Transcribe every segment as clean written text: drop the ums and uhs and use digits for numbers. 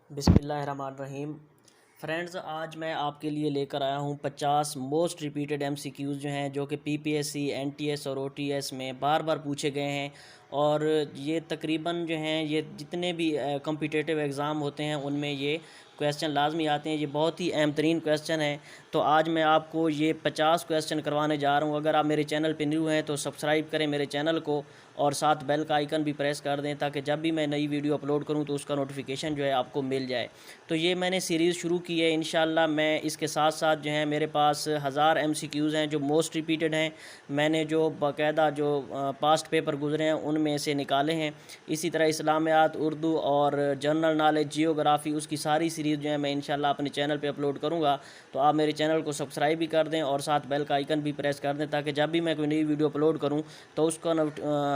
بسم اللہ الرحمن الرحیم۔ فرینڈز، آج میں آپ کے لیے لے کر آیا ہوں 50 most repeated M C Qs جو ہیں، جو کہ P P S C, N T S اور او ٹی ایس میں بار بار پوچھے گئے ہیں، اور یہ تقریباً جو ہیں یہ جتنے بھی کمپیٹیٹیو ایگزام ہوتے ہیں ان میں یہ کویسچن لازمی آتے ہیں۔ یہ بہت ہی اہم ترین کویسچن ہے، تو آج میں آپ کو یہ 50 کویسچن کروانے جا رہا ہوں۔ اگر آپ میرے چینل پہ نیو ہیں تو سبسکرائب کریں میرے چینل کو، اور ساتھ بیل کا آئیکن بھی پریس کر دیں تاکہ جب بھی میں نئی ویڈیو اپلوڈ کروں تو اس کا نوٹیفیکیشن جو ہے آپ کو مل جائے۔ تو یہ میں نے سیریز شروع کی ہے، انشاءاللہ میں اس کے ساتھ ساتھ جو ہے میرے پاس 1000 ایم سی کیوز ہیں جو موسٹ ریپیٹڈ ہیں۔ میں نے جو باقاعدہ جو پاسٹ پیپر گزرے ہیں ان میں سے نکالے ہیں۔ اسی طرح اسلامیات، اردو اور جنرل نالج، جیوگرافی، اس کی ساری سیریز جو ہے میں انشاءاللہ اپنے چینل پہ اپلوڈ کروں گا۔ تو آپ میرے چینل کو سبسکرائب بھی کر دیں اور ساتھ بیل کا آئیکن بھی پریس کر دیں تاکہ جب بھی میں کوئی نئی ویڈیو اپلوڈ کروں تو اس کا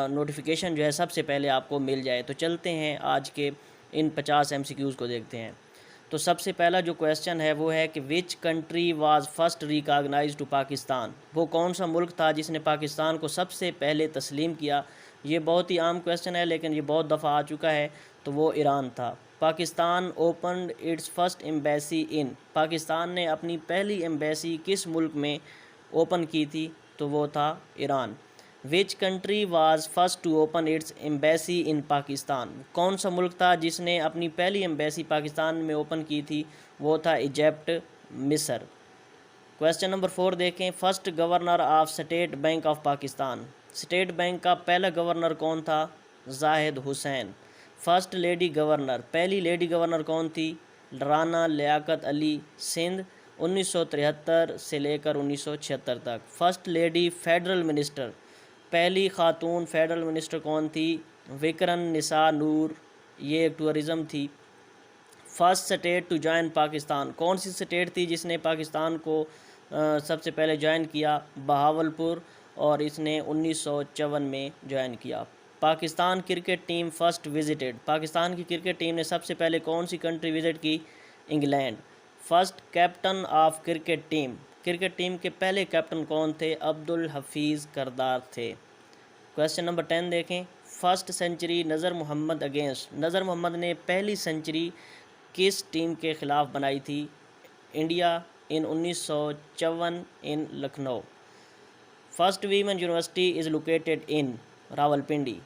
نوٹیفیکیشن جو ہے سب سے پہلے آپ کو مل جائے۔ تو چلتے ہیں آج کے ان 50 ایم سی کیوز کو دیکھتے ہیں۔ تو سب سے پہلا جو کویسچن ہے وہ ہے کہ which country was first recognized to Pakistan? وہ کون سا ملک تھا جس نے پاکستان کو سب سے پہلے تسلیم کیا؟ یہ بہت ہی عام کویسچن ہے لیکن یہ بہت دفعہ آ چکا ہے، تو وہ ایران تھا۔ Pakistan opened its first embassy in? Pakistan نے اپنی پہلی ایمبیسی کس ملک میں اوپن کی تھی؟ تو وہ تھا Iran. Which country was first to open its embassy in Pakistan? کون سا ملک تھا جس نے اپنی پہلی ایمبیسی پاکستان میں اوپن کی تھی؟ وہ تھا ایجپٹ، مصر۔ کویسچن نمبر 4 دیکھیں۔ First governor of state bank of Pakistan? State bank کا پہلا گورنر کون تھا؟ زاہد حسین۔ فرسٹ لیڈی گورنر، پہلی لیڈی گورنر کون تھی؟ رانا لیاقت علی، سندھ، 1973 سے لے کر 1976 تک۔ فرسٹ لیڈی فیڈرل منسٹر، پہلی خاتون فیڈرل منسٹر کون تھی؟ وکرم نساء نور، یہ ایک ٹورزم تھی۔ First state to join Pakistan, کون سی سٹیٹ تھی جس نے پاکستان کو سب سے پہلے جوائن کیا؟ بہاولپور، اور اس نے 1954 میں جوائن کیا۔ Pakistan cricket team first visited, Pakistan کی کرکٹ ٹیم نے سب سے پہلے کون سی کنٹری وزٹ کی؟ England. First captain of cricket team, cricket team کے پہلے کیپٹن کون تھے؟ عبدالحفیظ کردار تھے۔ کویسچن نمبر 10 دیکھیں۔ فرسٹ سنچری نذر محمد اگینسٹ، نذر محمد نے پہلی سنچری کس ٹیم کے خلاف بنائی تھی؟ India, in 1954 in Lucknow. First women university is located in? Rawalpindi.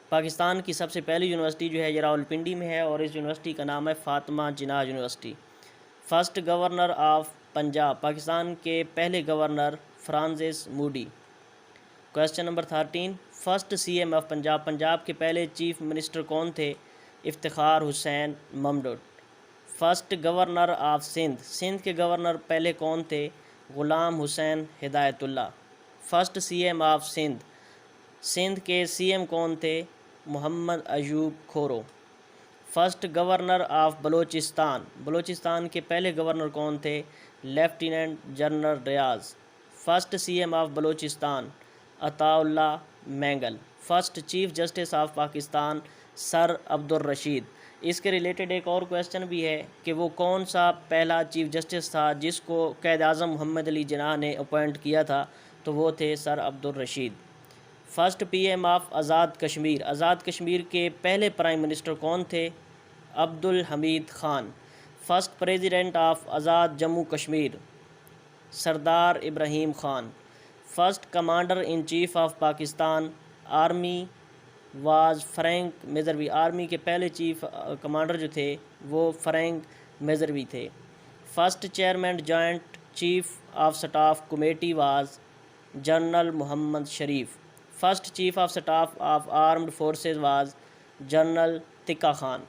Pakistan کی سب سے پہلی یونیورسٹی جو ہے یہ راولپنڈی میں ہے، اور اس یونیورسٹی کا نام ہے Fatima Jinnah university. First governor of Punjab, Pakistan کے پہلے governor Francis Mudie. Question number 13۔ First C M of Punjab, Punjab کے پہلے چیف منسٹر کون تھے؟ Iftikhar Hussain Mamdot. First governor of Sindh, Sindh کے گورنر پہلے کون تھے؟ Ghulam Hussain Hidayatullah. First C M of Sindh, Sindh کے سی ایم کون تھے؟ Muhammad Ayub Khuhro. First governor of Balochistan, Balochistan کے پہلے گورنر کون تھے؟ Lieutenant general Riaz. First C M of Balochistan Ataullah Mengal. First chief justice of Pakistan sir Abdul Rashid. اس کے ریلیٹڈ ایک اور کویسچن بھی ہے کہ وہ کون سا پہلا چیف جسٹس تھا جس کو قائد اعظم محمد علی جناح نے اپوائنٹ کیا تھا؟ تو وہ تھے sir Abdul Rashid. First P M of Azad Kashmir, Azad Kashmir کے پہلے پرائم منسٹر کون تھے؟ Abdul Hamid Khan. First president of Azad Jammu Kashmir Sardar Ibrahim Khan. First commander in chief of Pakistan army was Frank Messervy, army کے پہلے چیف کمانڈر جو تھے وہ فرینک میزروی تھے۔ First chairman joint chief of staff committee was general Muhammad Sharif. First chief of staff of armed forces was general Tikka Khan.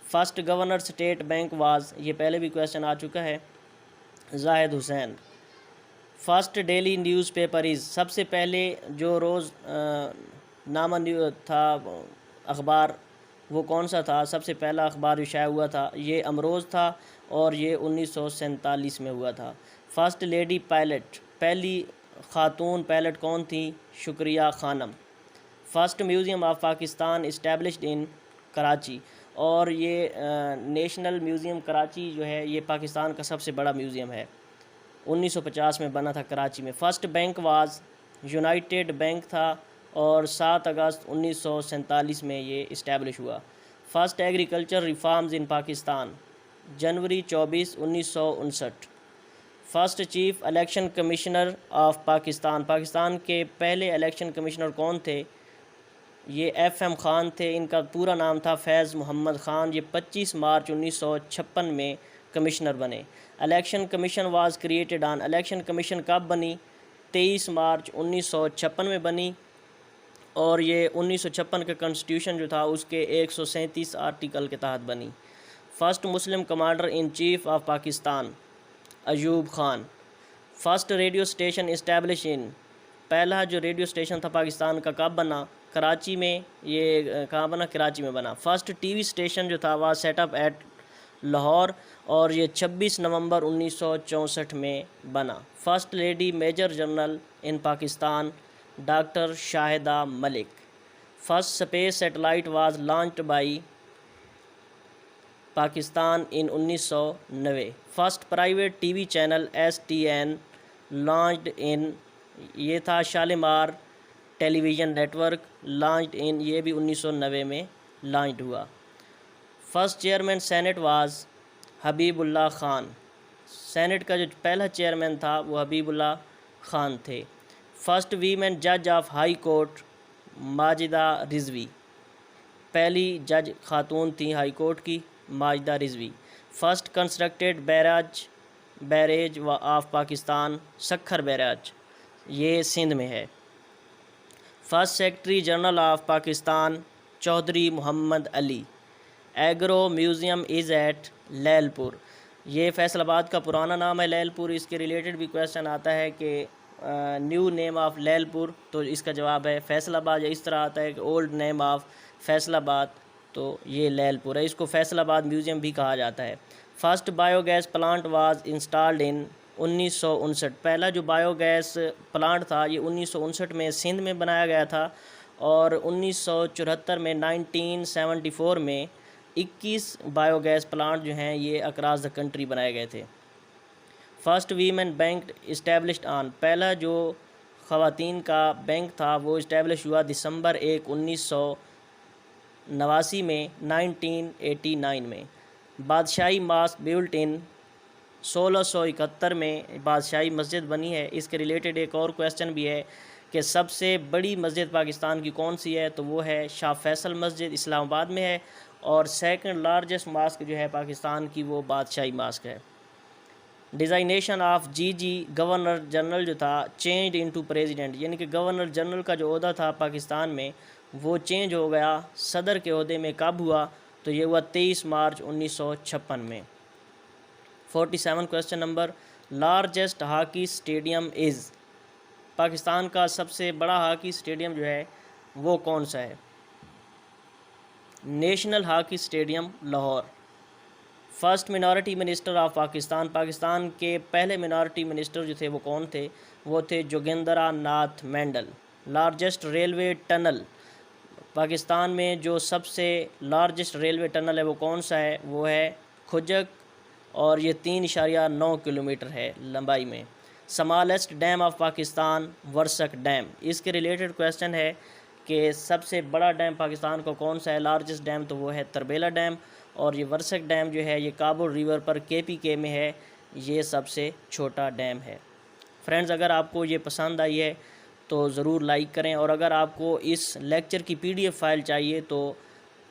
First governor state bank was, یہ پہلے بھی question آ چکا ہے، Zahid Hussain. First daily newspaper is, سب سے پہلے جو روز نامہ تھا اخبار وہ کون سا تھا؟ سب سے پہلا اخبار جو شائع ہوا تھا یہ امروز تھا، اور یہ 1947 میں ہوا تھا۔ فرسٹ لیڈی پائلٹ، پہلی خاتون پائلٹ کون تھیں؟ شکریہ خانم۔ First museum of Pakistan established in Karachi, اور یہ نیشنل میوزیم کراچی جو ہے یہ پاکستان کا سب سے بڑا میوزیم ہے، 1950 میں بنا تھا کراچی میں۔ First bank was United bank تھا، اور 7 اگست 1947 میں یہ اسٹیبلش ہوا۔ First agriculture reforms in Pakistan January 24 1959۔ First chief election commissioner of Pakistan, Pakistan کے پہلے الیکشن کمشنر کون تھے؟ یہ ایف ایم خان تھے، ان کا پورا نام تھا فیض محمد خان، یہ 25 مارچ 1956 میں کمشنر بنے۔ Election commission was created on, election commission کب بنی؟ 23 مارچ 1956 میں بنی، اور یہ 1956 کا کنسٹیٹیوشن جو تھا اس کے 137 آرٹیکل کے تحت بنی۔ First Muslim commander in chief of Pakistan Ayub Khan. First radio station establish ان، پہلا جو ریڈیو اسٹیشن تھا پاکستان کا کب بنا؟ کراچی میں۔ یہ کہاں بنا؟ کراچی میں بنا۔ فسٹ ٹی وی اسٹیشن جو تھا وہ سیٹ اپ ایٹ لاہور، اور یہ 26 نومبر 1964 میں بنا۔ First lady major general in Pakistan doctor Shahida Malik. First space satellite was launched by Pakistan in 1990۔ First private T V channel S T N launched in, یہ تھا Shalimar television network, launched in, یہ بھی 1990 میں launched ہوا۔ First chairman senate was Habibullah Khan, senate کا جو پہلا chairman تھا وہ حبیب اللہ خان تھے۔ فرسٹ ویمن جج of high court Majida Rizvi, پہلی جج خاتون تھیں ہائی کورٹ کی Majida Rizvi. First constructed barrage of Pakistan Sukkur barrage, یہ سندھ میں ہے۔ First secretary general of Pakistan Chaudhry Muhammad Ali. Agro museum is at Lyallpur, یہ فیصل آباد کا پرانا نام ہے لیل پور۔ اس کے ریلیٹڈ بھی کویشچن آتا ہے کہ نیو نیم آف لیل پور، تو اس کا جواب ہے فیصل آباد، یا اس طرح آتا ہے کہ اولڈ نیم آف فیصل آباد، تو یہ لیل پور ہے، اس کو فیصل آباد میوزیم بھی کہا جاتا ہے۔ First biogas plant was installed in 1959، پہلا جو بایو گیس پلانٹ تھا یہ 1959 میں سندھ میں بنایا گیا تھا، اور 1974 میں 1974 میں 21 بایو گیس پلانٹ جو ہیں یہ اکراس دا کنٹری بنائے گئے تھے۔ First women bank established on, پہلا جو خواتین کا بینک تھا وہ اسٹیبلش ہوا دسمبر 1 1989 میں 1989 میں۔ بادشاہی ماسک بیلٹ ان 1671 میں بادشاہی مسجد بنی ہے۔ اس کے ریلیٹڈ ایک اور کویشچن بھی ہے کہ سب سے بڑی مسجد پاکستان کی کون سی ہے، تو وہ ہے شاہ فیصل مسجد، اسلام آباد میں ہے، اور سیکنڈ لارجسٹ ماسک جو ہے پاکستان کی وہ بادشاہی ماسک ہے۔ ڈیزائنیشن آف جی گورنر جنرل جو تھا چینجڈ انٹو پریزیڈنٹ، یعنی کہ گورنر جنرل کا جو عہدہ تھا پاکستان میں وہ چینج ہو گیا صدر کے عہدے میں، کب ہوا؟ تو یہ ہوا 23 مارچ 1956 میں۔ 47 question number, largest hockey stadium is, Pakistan کا سب سے بڑا ہاکی اسٹیڈیم جو ہے وہ کون سا ہے؟ National hockey stadium Lahore. First minority minister of Pakistan, Pakistan کے پہلے منارٹی منسٹر جو تھے وہ کون تھے؟ وہ تھے Jogendra Nath Mandal. Largest railway tunnel, Pakistan میں جو سب سے لارجسٹ ریلوے ٹنل ہے وہ کون سا ہے؟ وہ ہے کھجک، اور یہ 3.9 کلومیٹر ہے لمبائی میں۔ Smallest dam of Pakistan Warsak dam, اس کے ریلیٹڈ کویشچن ہے کہ سب سے بڑا ڈیم پاکستان کو کون سا ہے؟ لارجسٹ ڈیم تو وہ ہے تربیلا ڈیم، اور یہ ورسک ڈیم جو ہے یہ کابل ریور پر KPK میں ہے، یہ سب سے چھوٹا ڈیم ہے۔ فرینڈز، اگر آپ کو یہ پسند آئی ہے تو ضرور لائک کریں، اور اگر آپ کو اس لیکچر کی PDF فائل چاہیے تو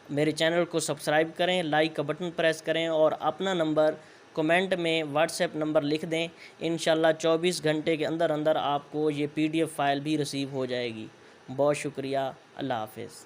میرے چینل کو سبسکرائب کریں، لائک کا بٹن پریس کریں، اور اپنا نمبر کمنٹ میں واٹس ایپ نمبر لکھ دیں، انشاءاللہ 24 گھنٹے کے اندر آپ کو یہ PDF فائل بھی رسیو ہو جائے گی۔ بہت شکریہ، اللہ حافظ۔